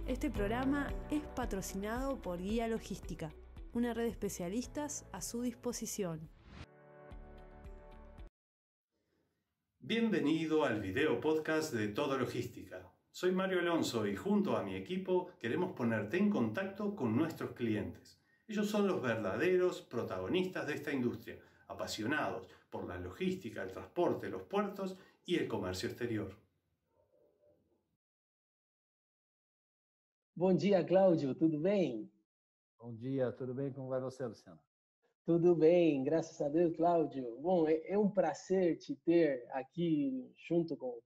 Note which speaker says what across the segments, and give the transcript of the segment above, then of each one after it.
Speaker 1: Este programa es patrocinado por Guía Logística, una red de especialistas a su disposición.
Speaker 2: Bienvenido al video podcast de Todo Logística. Soy Mario Alonso y junto a mi equipo queremos ponerte en contacto con nuestros clientes. Ellos son los verdaderos protagonistas de esta industria, apasionados por la logística, el transporte, los puertos y el comercio exterior.
Speaker 3: Bom dia, Cláudio, tudo bem?
Speaker 4: Bom dia, tudo bem? Como vai você, Luciano?
Speaker 3: Tudo bem, graças a Deus, Cláudio. Bom, é um prazer te ter aqui junto com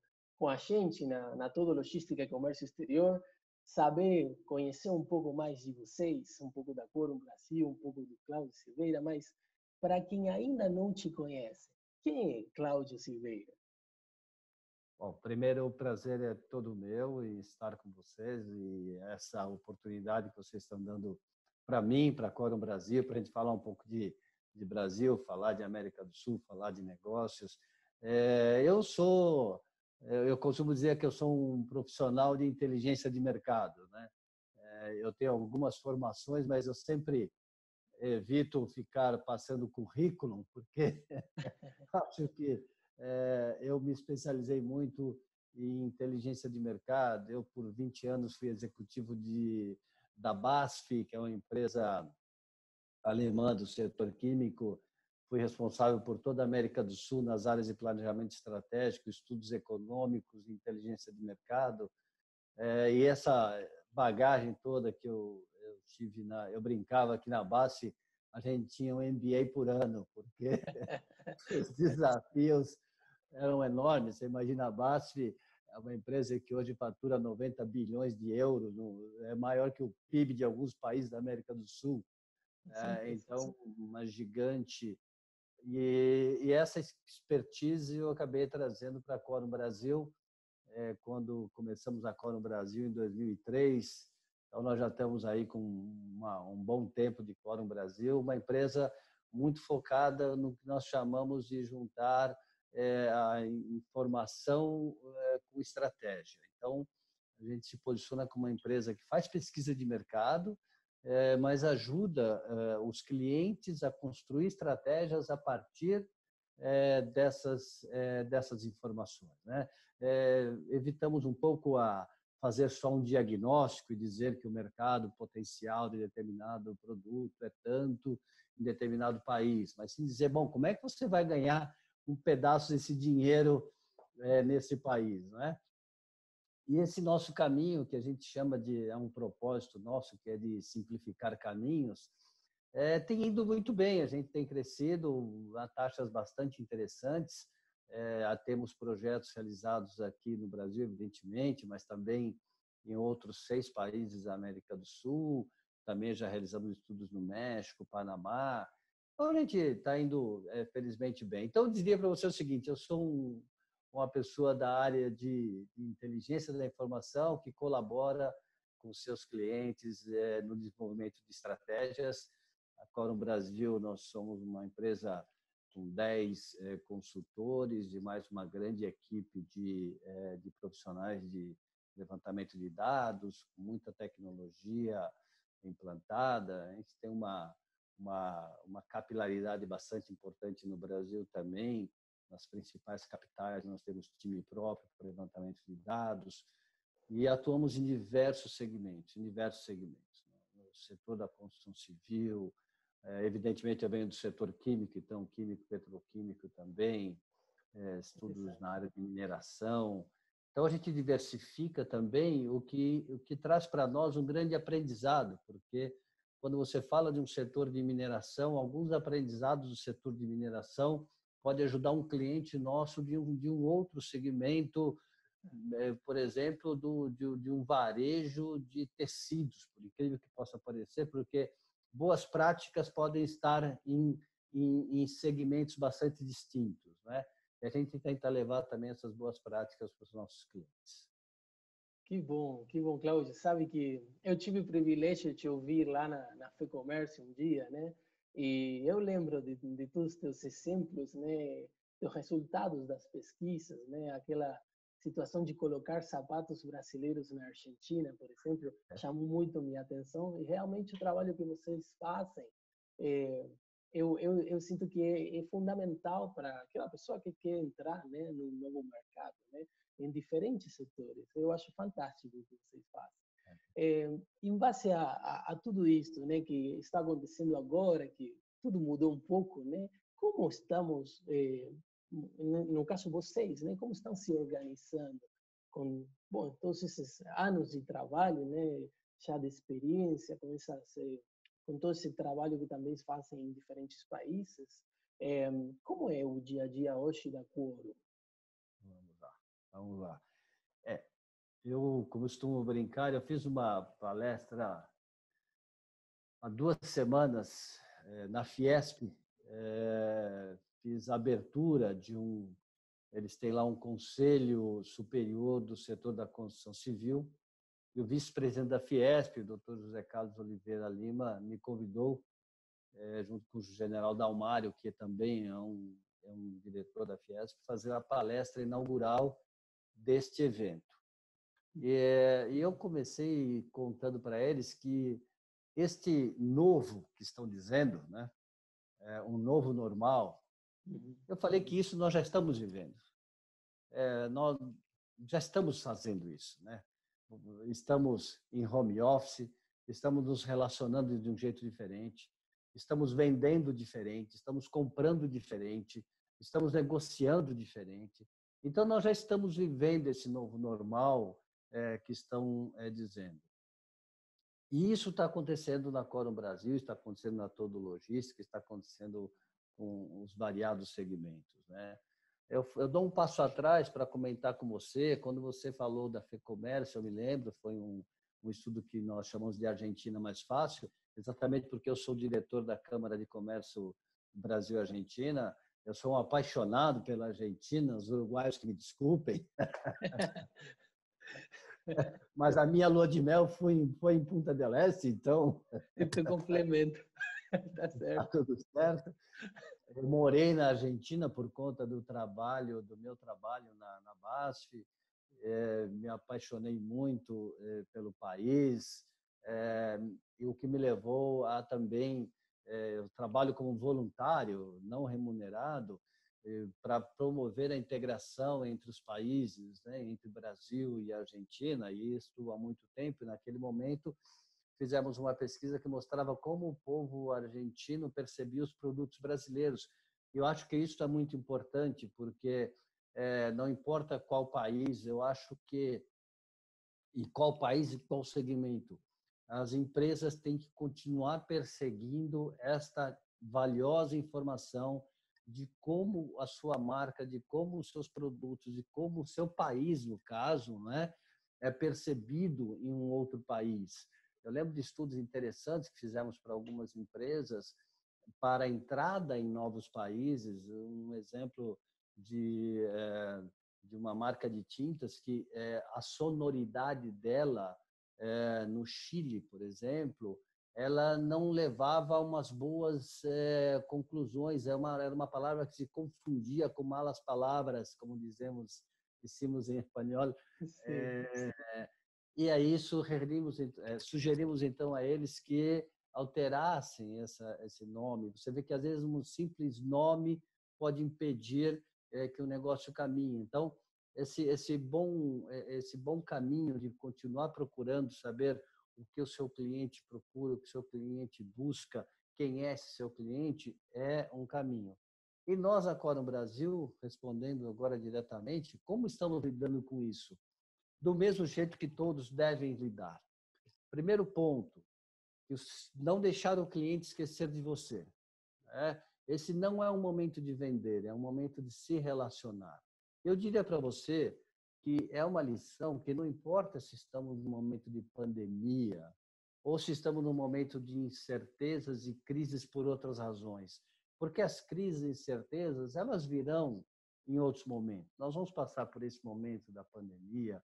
Speaker 3: a gente na Todo Logística e Comércio Exterior, saber, conhecer um pouco mais de vocês, um pouco da Quorum Brasil, um pouco do Cláudio Silveira, mas para quem ainda não te conhece, quem é Cláudio Silveira?
Speaker 4: Bom, primeiro, o prazer é todo meu em estar com vocês e essa oportunidade que vocês estão dando para mim, para a Quorum Brasil, para a gente falar um pouco de Brasil, falar de América do Sul, falar de negócios. Eu costumo dizer que eu sou um profissional de inteligência de mercado, né? Eu tenho algumas formações, mas eu sempre evito ficar passando currículo, porque acho que eu me especializei muito em inteligência de mercado. Eu, por 20 anos, fui executivo da BASF, que é uma empresa alemã do setor químico. Fui responsável por toda a América do Sul nas áreas de planejamento estratégico, estudos econômicos e inteligência de mercado. E essa bagagem toda que eu tive, eu brincava aqui na BASF, a gente tinha um MBA por ano, porque os desafios eram enormes. Você imagina, a BASF é uma empresa que hoje fatura 90 bilhões de euros, é maior que o PIB de alguns países da América do Sul. Então, uma gigante. E essa expertise eu acabei trazendo para a Quorum Brasil, quando começamos a Quorum Brasil em 2003. Então, nós já estamos aí com um bom tempo de Quorum Brasil, uma empresa muito focada no que nós chamamos de juntar a informação com estratégia. Então, a gente se posiciona como uma empresa que faz pesquisa de mercado, mas ajuda os clientes a construir estratégias a partir dessas informações, né? Evitamos um pouco a fazer só um diagnóstico e dizer que o mercado potencial de determinado produto é tanto em determinado país, mas sim dizer, bom, como é que você vai ganhar um pedaço desse dinheiro nesse país, né? E esse nosso caminho, que a gente chama é um propósito nosso, que é de simplificar caminhos, tem ido muito bem. A gente tem crescido a taxas bastante interessantes. Temos projetos realizados aqui no Brasil, evidentemente, mas também em outros 6 países da América do Sul. Também já realizamos estudos no México, Panamá. Então, a gente está indo, felizmente, bem. Então, eu diria para você o seguinte, eu sou uma pessoa da área de inteligência da informação que colabora com seus clientes no desenvolvimento de estratégias. Agora, no Brasil, nós somos uma empresa com 10 consultores e mais uma grande equipe de profissionais de levantamento de dados, com muita tecnologia implantada. A gente tem uma capilaridade bastante importante no Brasil também. Nas principais capitais, nós temos time próprio para levantamento de dados e atuamos em diversos segmentos. No setor da construção civil, evidentemente, eu venho do setor químico, então químico, petroquímico também, estudos na área de mineração. Então, a gente diversifica também, o que traz para nós um grande aprendizado, porque quando você fala de um setor de mineração, alguns aprendizados do setor de mineração pode ajudar um cliente nosso de um outro segmento, por exemplo, de um varejo de tecidos, por incrível que possa parecer, porque boas práticas podem estar em segmentos bastante distintos, né? E a gente tenta levar também essas boas práticas para os nossos clientes.
Speaker 3: que bom, Cláudio. Sabe que eu tive o privilégio de te ouvir lá na FEComércio um dia, né? E eu lembro de todos os teus exemplos, né? Dos resultados das pesquisas, né? Aquela situação de colocar sapatos brasileiros na Argentina, por exemplo, chamou muito minha atenção. E realmente o trabalho que vocês fazem, é, eu sinto que é fundamental para aquela pessoa que quer entrar, né, no novo mercado, né? Em diferentes setores. Eu acho fantástico o que vocês fazem. Em base a tudo isso, né, que está acontecendo agora, que tudo mudou um pouco, né? Como estamos, no caso vocês, né? Como estão se organizando com, bom, todos esses anos de trabalho, né? Já de experiência, com todo esse trabalho que também fazem em diferentes países. Como é o dia a dia hoje da Quorum?
Speaker 4: Vamos lá, vamos lá. Eu costumo brincar, eu fiz uma palestra há 2 semanas na Fiesp, fiz a abertura de eles têm lá um conselho superior do setor da construção civil, e o vice-presidente da Fiesp, o Dr. José Carlos Oliveira Lima, me convidou, junto com o general Dalmário, que também é um diretor da Fiesp, fazer a palestra inaugural deste evento. E eu comecei contando para eles que este novo que estão dizendo, né, um novo normal, eu falei que isso nós já estamos vivendo. Nós já estamos fazendo isso, né? Estamos em home office, estamos nos relacionando de um jeito diferente, estamos vendendo diferente, estamos comprando diferente, estamos negociando diferente. Então, nós já estamos vivendo esse novo normal que estão dizendo. E isso está acontecendo na Quorum Brasil, está acontecendo na Todo Logística, está acontecendo com os variados segmentos, né? Eu dou um passo atrás para comentar com você. Quando você falou da FEComércio, eu me lembro, foi um estudo que nós chamamos de Argentina Mais Fácil, exatamente porque eu sou diretor da Câmara de Comércio Brasil-Argentina. Eu sou um apaixonado pela Argentina, os uruguaios que me desculpem. Mas a minha lua de mel foi em Punta del Este, então...
Speaker 3: Então, complemento. Tá certo.
Speaker 4: Tá tudo certo. Eu morei na Argentina por conta do meu trabalho na BASF. Me apaixonei muito pelo país, e o que me levou a também... eu trabalho como voluntário, não remunerado, para promover a integração entre os países, né, entre Brasil e Argentina, e isso há muito tempo. Naquele momento, fizemos uma pesquisa que mostrava como o povo argentino percebia os produtos brasileiros. Eu acho que isso é muito importante, porque não importa qual país, eu acho que, e qual país e qual segmento, as empresas têm que continuar perseguindo esta valiosa informação de como a sua marca, de como os seus produtos, de como o seu país, no caso, né, é percebido em um outro país. Eu lembro de estudos interessantes que fizemos para algumas empresas para a entrada em novos países. Um exemplo de uma marca de tintas que a sonoridade dela, no Chile, por exemplo, ela não levava a umas boas conclusões. Era uma palavra que se confundia com malas palavras, como dizemos em espanhol. E aí sugerimos então a eles que alterassem esse nome. Você vê que às vezes um simples nome pode impedir que o negócio caminhe. Então, esse bom caminho de continuar procurando saber o que o seu cliente procura, o que o seu cliente busca, quem é esse seu cliente, é um caminho. E nós, agora no Brasil, respondendo agora diretamente, como estamos lidando com isso? Do mesmo jeito que todos devem lidar. Primeiro ponto, não deixar o cliente esquecer de você. Esse não é um momento de vender, é um momento de se relacionar. Eu diria para você que é uma lição que não importa se estamos num momento de pandemia ou se estamos num momento de incertezas e crises por outras razões, porque as crises e incertezas, elas virão em outros momentos. Nós vamos passar por esse momento da pandemia,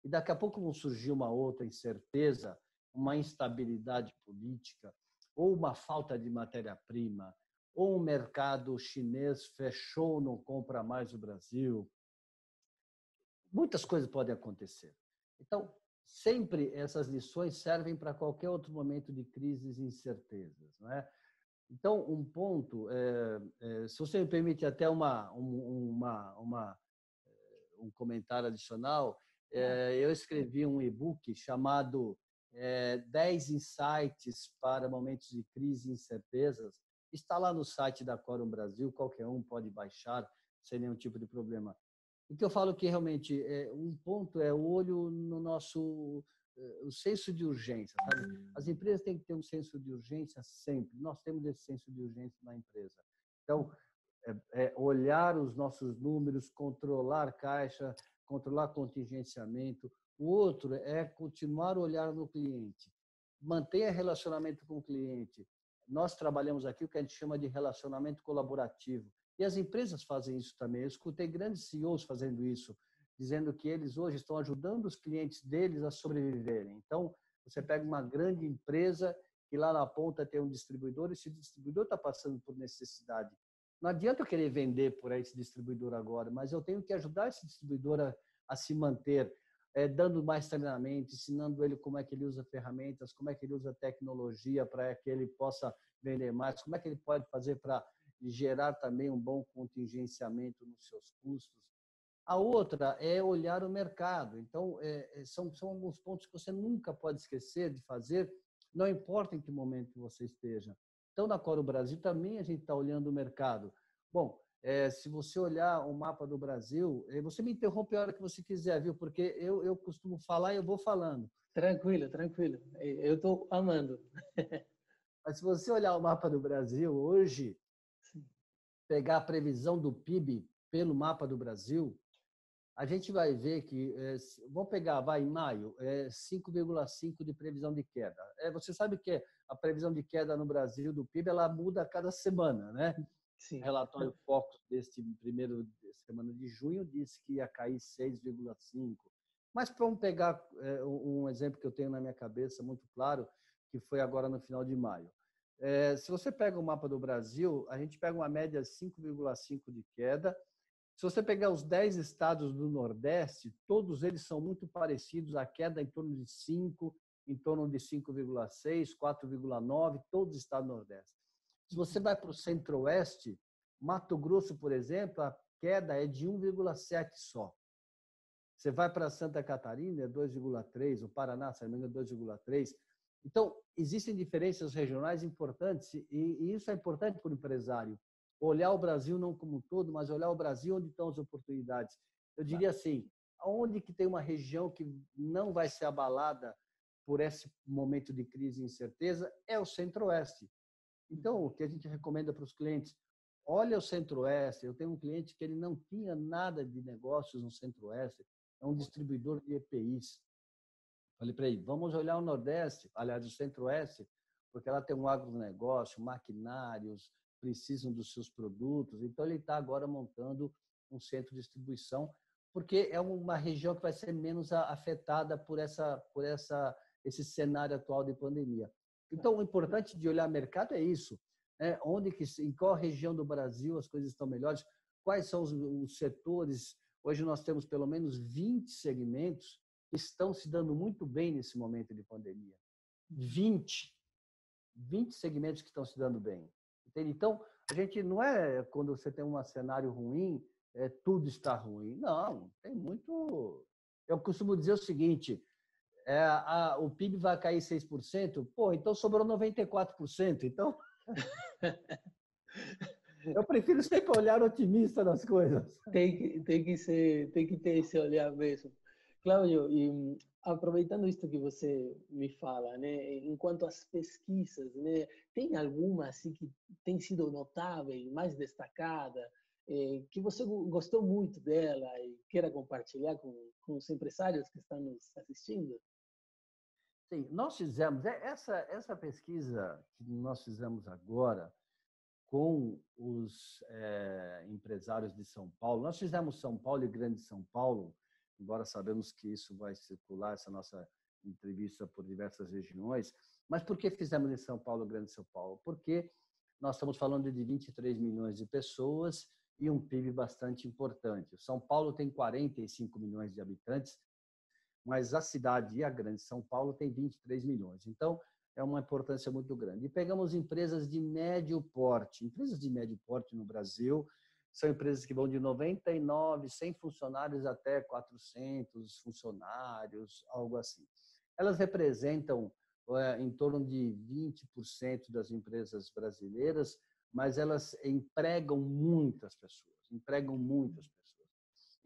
Speaker 4: e daqui a pouco vão surgir uma outra incerteza, uma instabilidade política, ou uma falta de matéria-prima, ou o mercado chinês fechou, não compra mais o Brasil. Muitas coisas podem acontecer. Então, sempre essas lições servem para qualquer outro momento de crises e incertezas, não é? Então, um ponto, se você me permite até um comentário adicional, eu escrevi um e-book chamado 10 Insights para Momentos de Crise e Incertezas. Está lá no site da Quorum Brasil, qualquer um pode baixar sem nenhum tipo de problema. O que eu falo que realmente um ponto é o olho no nosso o senso de urgência, sabe? As empresas têm que ter um senso de urgência sempre. Nós temos esse senso de urgência na empresa. Então, olhar os nossos números, controlar caixa, controlar contingenciamento. O outro é continuar a olhar no cliente. Mantenha relacionamento com o cliente. Nós trabalhamos aqui o que a gente chama de relacionamento colaborativo. E as empresas fazem isso também. Eu escutei grandes CEOs fazendo isso, dizendo que eles hoje estão ajudando os clientes deles a sobreviverem. Então, você pega uma grande empresa e lá na ponta tem um distribuidor, e esse distribuidor está passando por necessidade. Não adianta eu querer vender por esse distribuidor agora, mas eu tenho que ajudar esse distribuidor a se manter, dando mais treinamento, ensinando ele como é que ele usa ferramentas, como é que ele usa tecnologia para que ele possa vender mais, como é que ele pode fazer para gerar também um bom contingenciamento nos seus custos. A outra é olhar o mercado. Então, são alguns pontos que você nunca pode esquecer de fazer, não importa em que momento você esteja. Então, na Quorum Brasil também a gente está olhando o mercado. Bom, se você olhar o mapa do Brasil, você me interrompe a hora que você quiser, viu? Porque eu costumo falar e eu vou falando.
Speaker 3: Tranquilo, tranquilo. Eu estou amando.
Speaker 4: Mas se você olhar o mapa do Brasil hoje, pegar a previsão do PIB pelo mapa do Brasil, a gente vai ver que, vamos pegar, em maio, 5,5% de previsão de queda. Você sabe que a previsão de queda no Brasil do PIB, ela muda a cada semana, né?
Speaker 3: Sim.
Speaker 4: O relatório Focus deste primeiro semana de junho disse que ia cair 6,5%. Mas vamos pegar um exemplo que eu tenho na minha cabeça muito claro, que foi agora no final de maio. Se você pega o mapa do Brasil, a gente pega uma média de 5,5% de queda. Se você pegar os 10 estados do Nordeste, todos eles são muito parecidos, a queda em torno de 5%, em torno de 5,6%, 4,9%, todos os estados do Nordeste. Se você vai para o Centro-Oeste, Mato Grosso, por exemplo, a queda é de 1,7% só. Você vai para Santa Catarina, é 2,3%, o Paraná, se não me engano, 2,3%. Então, existem diferenças regionais importantes e isso é importante para o empresário. Olhar o Brasil não como um todo, mas olhar o Brasil onde estão as oportunidades. Eu diria assim, onde que tem uma região que não vai ser abalada por esse momento de crise e incerteza é o Centro-Oeste. Então, o que a gente recomenda para os clientes, olha o Centro-Oeste. Eu tenho um cliente que ele não tinha nada de negócios no Centro-Oeste, é um distribuidor de EPIs. Falei para ele, vamos olhar o Nordeste, aliás, o Centro-Oeste, porque ela tem um agronegócio, maquinários, precisam dos seus produtos. Então, ele está agora montando um centro de distribuição, porque é uma região que vai ser menos afetada por esse cenário atual de pandemia. Então, o importante de olhar mercado é isso. Em qual região do Brasil as coisas estão melhores, quais são os setores. Hoje nós temos pelo menos 20 segmentos que estão se dando muito bem nesse momento de pandemia. 20 segmentos que estão se dando bem. Entende? Então, a gente não é quando você tem um cenário ruim, tudo está ruim. Não, tem muito... Eu costumo dizer o seguinte, o PIB vai cair 6%, então sobrou 94%. Então, eu prefiro sempre olhar otimista nas coisas.
Speaker 3: Tem que ter esse olhar mesmo. Cláudio, e aproveitando isto que você me fala, né, enquanto às pesquisas, né, tem alguma assim que tem sido notável, mais destacada, que você gostou muito dela e queira compartilhar com os empresários que estão nos assistindo?
Speaker 4: Sim, nós fizemos essa pesquisa que nós fizemos agora com os empresários de São Paulo. Nós fizemos São Paulo e Grande São Paulo embora sabemos que isso vai circular, essa nossa entrevista por diversas regiões. Mas por que fizemos em São Paulo, Grande São Paulo? Porque nós estamos falando de 23 milhões de pessoas e um PIB bastante importante. São Paulo tem 45 milhões de habitantes, mas a cidade e a Grande São Paulo tem 23 milhões. Então, é uma importância muito grande. E pegamos empresas de médio porte. Empresas de médio porte no Brasil são empresas que vão de 99, 100 funcionários até 400 funcionários, algo assim. Elas representam em torno de 20% das empresas brasileiras, mas elas empregam muitas pessoas.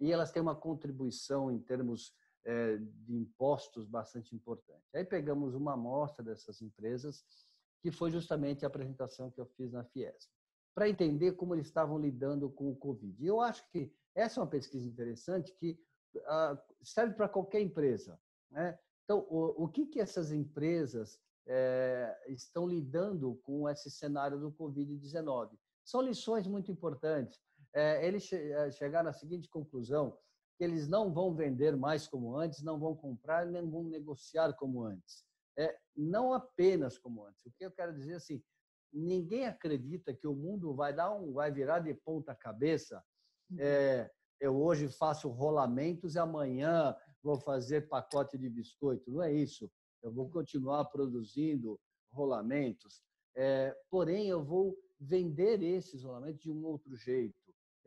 Speaker 4: E elas têm uma contribuição em termos de impostos bastante importante. Aí pegamos uma amostra dessas empresas, que foi justamente a apresentação que eu fiz na Fiesp, para entender como eles estavam lidando com o Covid. E eu acho que essa é uma pesquisa interessante que serve para qualquer empresa, né? Então, o que essas empresas estão lidando com esse cenário do Covid-19? São lições muito importantes. Eles chegaram à seguinte conclusão: que eles não vão vender mais como antes, não vão comprar, nem vão negociar como antes. Não apenas como antes. O que eu quero dizer assim, ninguém acredita que o mundo vai virar de ponta cabeça. Eu hoje faço rolamentos e amanhã vou fazer pacote de biscoito. Não é isso. Eu vou continuar produzindo rolamentos. Porém, eu vou vender esses rolamentos de um outro jeito.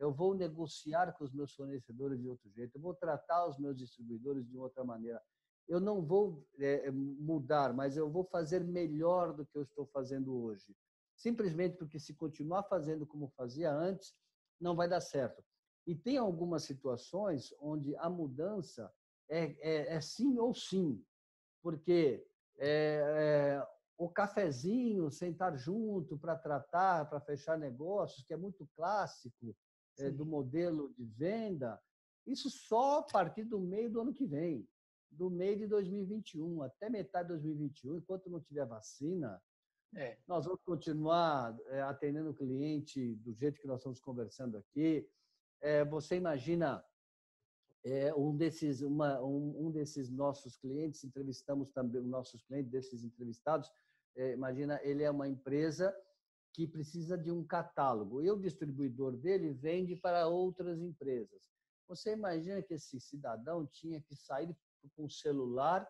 Speaker 4: Eu vou negociar com os meus fornecedores de outro jeito, eu vou tratar os meus distribuidores de outra maneira. Eu não vou mudar, mas eu vou fazer melhor do que eu estou fazendo hoje. Simplesmente porque se continuar fazendo como fazia antes, não vai dar certo. E tem algumas situações onde a mudança é sim ou sim, porque o cafezinho, sentar junto para tratar, para fechar negócios, que é muito clássico, do modelo de venda, isso só a partir do meio do ano que vem, do meio de 2021, até metade de 2021, enquanto não tiver vacina, nós vamos continuar atendendo o cliente do jeito que nós estamos conversando aqui. Você imagina um desses nossos clientes, entrevistamos também os nossos clientes, desses entrevistados, imagina, ele é uma empresa que precisa de um catálogo. E o distribuidor dele vende para outras empresas. Você imagina que esse cidadão tinha que sair com o celular,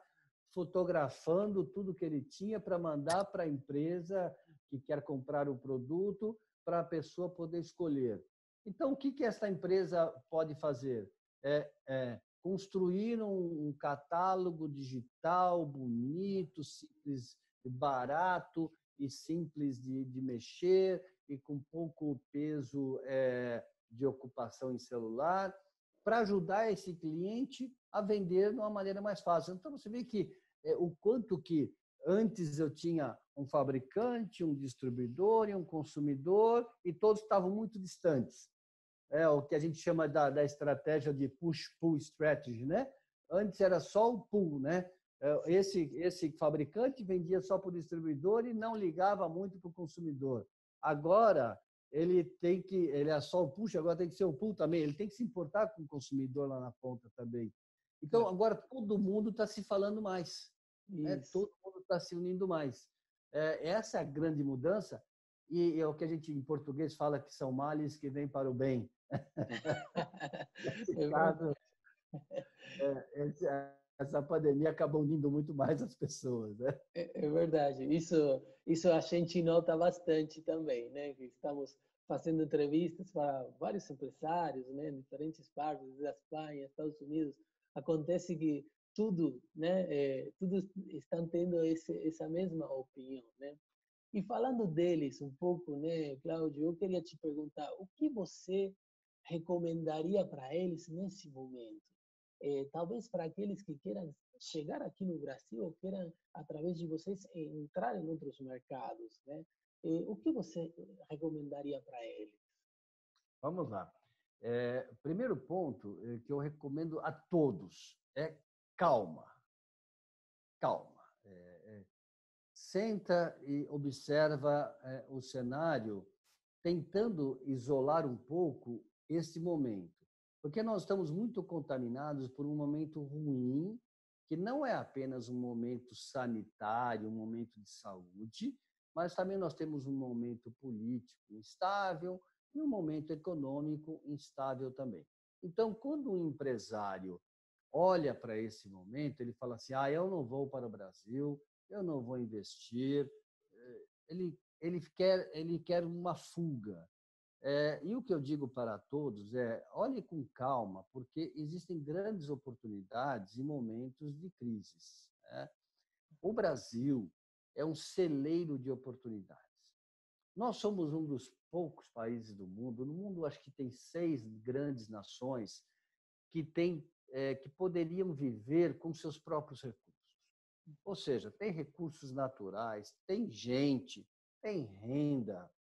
Speaker 4: fotografando tudo que ele tinha para mandar para a empresa que quer comprar o produto, para a pessoa poder escolher. Então, o que essa empresa pode fazer? Construir um catálogo digital bonito, simples, barato, e simples de mexer e com pouco peso de ocupação em celular, para ajudar esse cliente a vender de uma maneira mais fácil. Então, você vê que o quanto que antes eu tinha um fabricante, um distribuidor e um consumidor, e todos estavam muito distantes. O que a gente chama da estratégia de push-pull strategy, né? Antes era só o pull, né? Esse fabricante vendia só para o distribuidor e não ligava muito para o consumidor. Agora, ele é só o push, agora tem que ser o pull também. Ele tem que se importar com o consumidor lá na ponta também. Então, agora todo mundo está se falando mais. Todo mundo está se unindo mais. Essa é a grande mudança. E é o que a gente, em português, fala que são males que vêm para o bem. Nesse caso, essa pandemia acabou unindo muito mais as pessoas, né?
Speaker 3: É verdade. Isso a gente nota bastante também, né? Que estamos fazendo entrevistas para vários empresários, né? Em diferentes partes da Espanha, Estados Unidos. Acontece que tudo, né? Todos estão tendo essa mesma opinião, né? E falando deles um pouco, né, Cláudio, eu queria te perguntar, o que você recomendaria para eles nesse momento? Talvez para aqueles que queiram chegar aqui no Brasil ou queiram, através de vocês, entrar em outros mercados, né? O que você recomendaria para eles?
Speaker 4: Vamos lá. Primeiro ponto que eu recomendo a todos é calma. Calma. Senta e observa o cenário, tentando isolar um pouco esse momento. Porque nós estamos muito contaminados por um momento ruim, que não é apenas um momento sanitário, um momento de saúde, mas também nós temos um momento político instável e um momento econômico instável também. Então, quando um empresário olha para esse momento, ele fala assim: eu não vou para o Brasil, eu não vou investir. Ele quer uma fuga. E o que eu digo para todos é: olhe com calma, porque existem grandes oportunidades em momentos de crises, né? O Brasil é um celeiro de oportunidades. Nós somos um dos poucos países do mundo. No mundo, acho que tem 6 grandes nações que poderiam viver com seus próprios recursos. Ou seja, tem recursos naturais, tem gente, tem renda.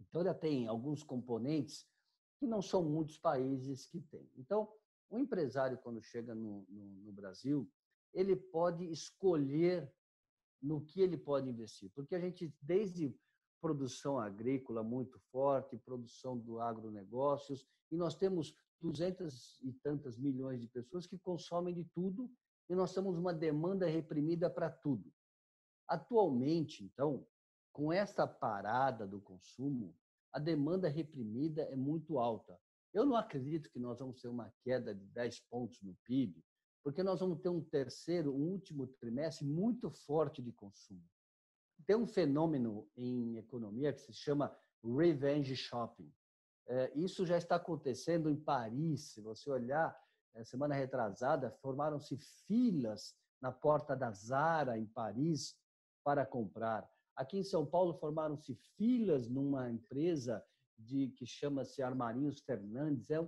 Speaker 4: Então, ela tem alguns componentes que não são muitos países que têm. Então, o empresário, quando chega no Brasil, ele pode escolher no que ele pode investir, porque a gente, desde produção agrícola muito forte, produção do agronegócios, e nós temos 200 e tantas milhões de pessoas que consomem de tudo, e nós temos uma demanda reprimida para tudo. Atualmente, então, com essa parada do consumo, a demanda reprimida é muito alta. Eu não acredito que nós vamos ter uma queda de 10 pontos no PIB, porque nós vamos ter um último trimestre muito forte de consumo. Tem um fenômeno em economia que se chama revenge shopping. Isso já está acontecendo em Paris. Se você olhar, semana retrasada, formaram-se filas na porta da Zara, em Paris, para comprar. Aqui em São Paulo, formaram-se filas numa empresa que chama-se Armarinhos Fernandes. É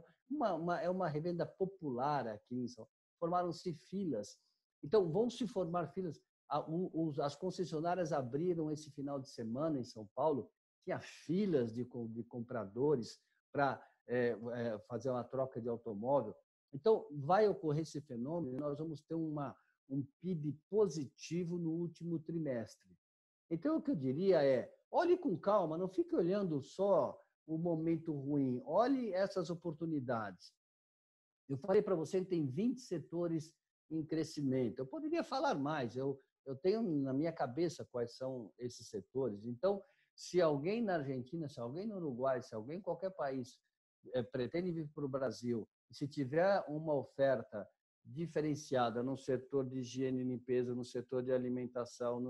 Speaker 4: uma revenda popular aqui em São Paulo. Formaram-se filas. Então, vão se formar filas. As concessionárias abriram esse final de semana em São Paulo, tinha filas de compradores para fazer uma troca de automóvel. Então, vai ocorrer esse fenômeno e nós vamos ter um PIB positivo no último trimestre. Então, o que eu diria é: olhe com calma, não fique olhando só o momento ruim, olhe essas oportunidades. Eu falei para você que tem 20 setores em crescimento. Eu poderia falar mais, eu tenho na minha cabeça quais são esses setores. Então, se alguém na Argentina, se alguém no Uruguai, se alguém em qualquer país pretende vir para o Brasil, e se tiver uma oferta diferenciada no setor de higiene e limpeza, no setor de alimentação,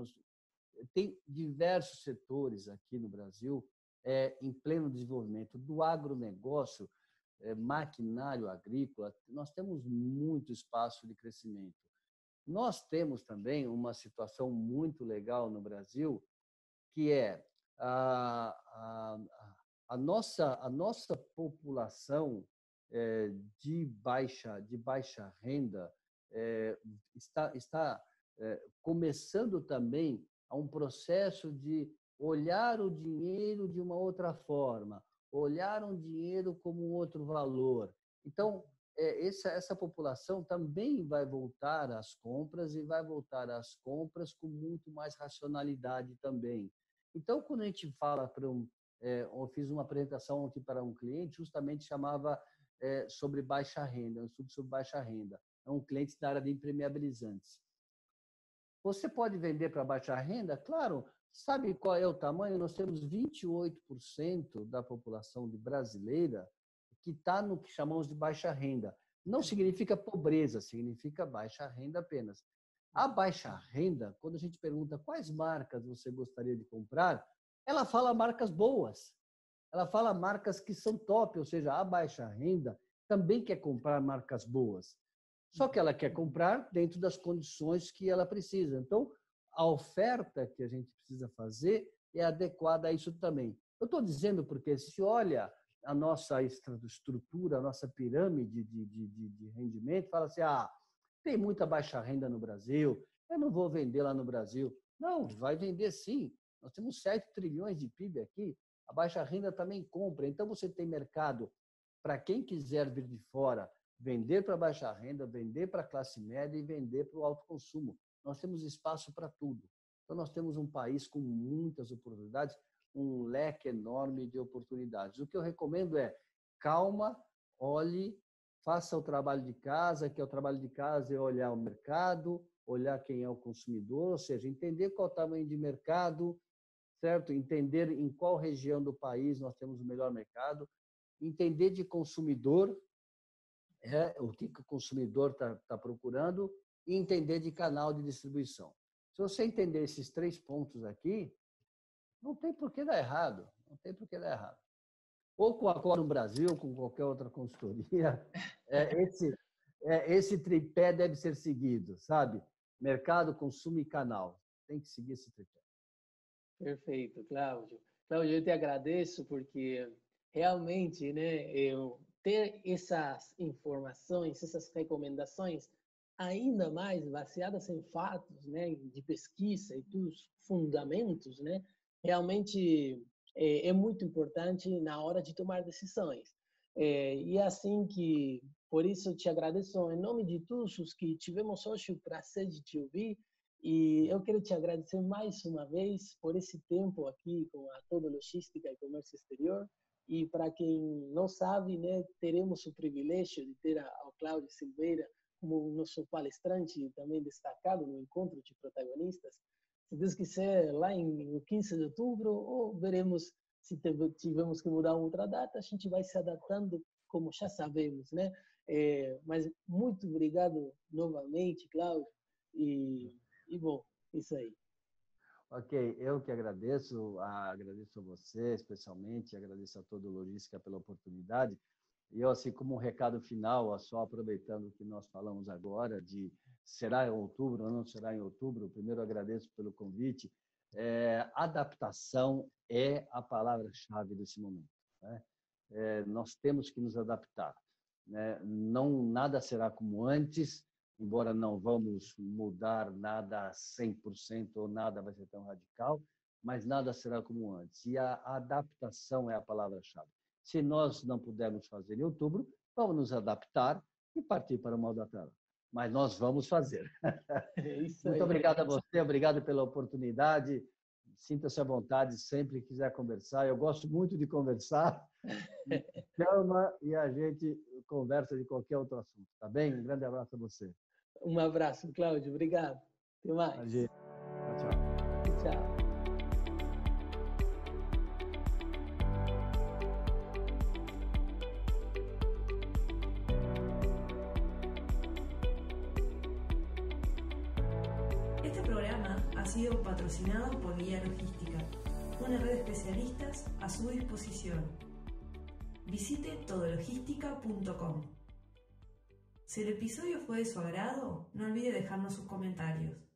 Speaker 4: tem diversos setores aqui no Brasil em pleno desenvolvimento. Do agronegócio, maquinário agrícola, nós temos muito espaço de crescimento. Nós temos também uma situação muito legal no Brasil, que é a nossa população de baixa renda está começando também a um processo de olhar o dinheiro de uma outra forma, olhar um dinheiro como um outro valor. Então, essa população também vai voltar às compras e vai voltar às compras com muito mais racionalidade também. Então, quando a gente fala eu fiz uma apresentação ontem para um cliente, justamente chamava sobre baixa renda, um estudo sobre baixa renda. É um cliente da área de impermeabilizantes. Você pode vender para baixa renda? Claro. Sabe qual é o tamanho? Nós temos 28% da população brasileira que está no que chamamos de baixa renda. Não significa pobreza, significa baixa renda apenas. A baixa renda, quando a gente pergunta quais marcas você gostaria de comprar, ela fala marcas boas. Ela fala marcas que são top, ou seja, a baixa renda também quer comprar marcas boas. Só que ela quer comprar dentro das condições que ela precisa. Então, a oferta que a gente precisa fazer é adequada a isso também. Eu estou dizendo porque se olha a nossa estrutura, a nossa pirâmide de rendimento, fala assim: tem muita baixa renda no Brasil, eu não vou vender lá no Brasil. Não, vai vender sim. Nós temos 7 trilhões de PIB aqui, a baixa renda também compra. Então, você tem mercado para quem quiser vir de fora, vender para baixa renda, vender para a classe média e vender para o alto consumo. Nós temos espaço para tudo. Então, nós temos um país com muitas oportunidades, um leque enorme de oportunidades. O que eu recomendo é calma, olhe, faça o trabalho de casa, que é o trabalho de casa é olhar o mercado, olhar quem é o consumidor, ou seja, entender qual é o tamanho de mercado, certo? Entender em qual região do país nós temos o melhor mercado, entender de consumidor, o que o consumidor está procurando, e entender de canal de distribuição. Se você entender esses 3 pontos aqui, não tem por que dar errado, não tem por que dar errado. Ou com a Cor no Brasil, ou com qualquer outra consultoria, esse tripé deve ser seguido, sabe? Mercado, consumo e canal. Tem que seguir esse tripé.
Speaker 3: Perfeito, Cláudio. Cláudio, eu te agradeço porque realmente, né, eu ter essas informações, essas recomendações, ainda mais baseadas em fatos, né, de pesquisa e dos fundamentos, né, realmente é muito importante na hora de tomar decisões. E assim que, por isso, te agradeço em nome de todos os que tivemos hoje o prazer de te ouvir. E eu quero te agradecer mais uma vez por esse tempo aqui com a Todo Logística e Comércio Exterior. E para quem não sabe, né, teremos o privilégio de ter ao Cláudio Silveira como nosso palestrante também destacado no encontro de protagonistas. Se Deus quiser, lá no 15 de outubro, ou veremos se tivemos que mudar outra data, a gente vai se adaptando, como já sabemos, né? Mas muito obrigado novamente, Cláudio. E bom, isso aí.
Speaker 4: Ok, eu que agradeço a você especialmente, agradeço a Todo Logística pela oportunidade. E eu, assim, como um recado final, só aproveitando o que nós falamos agora, de será em outubro ou não será em outubro, primeiro agradeço pelo convite. Adaptação é a palavra-chave desse momento, né? Nós temos que nos adaptar, né? Não, nada será como antes, embora não vamos mudar nada 100% ou nada vai ser tão radical, mas nada será como antes. E a adaptação é a palavra-chave. Se nós não pudermos fazer em outubro, vamos nos adaptar e partir para uma outra data. Mas nós vamos fazer. Muito obrigado a você, obrigado pela oportunidade. Sinta-se à vontade sempre que quiser conversar. Eu gosto muito de conversar. Chama e a gente conversa de qualquer outro assunto, tá bem? Um grande abraço a você.
Speaker 3: Um abraço, Cláudio. Obrigado. Até mais.
Speaker 4: Tchau, tchau.
Speaker 3: Tchau.
Speaker 1: Este programa ha sido patrocinado por Guía Logística, una red de especialistas a su disposición. Visite todologística.com. Si el episodio fue de su agrado, no olvide dejarnos sus comentarios.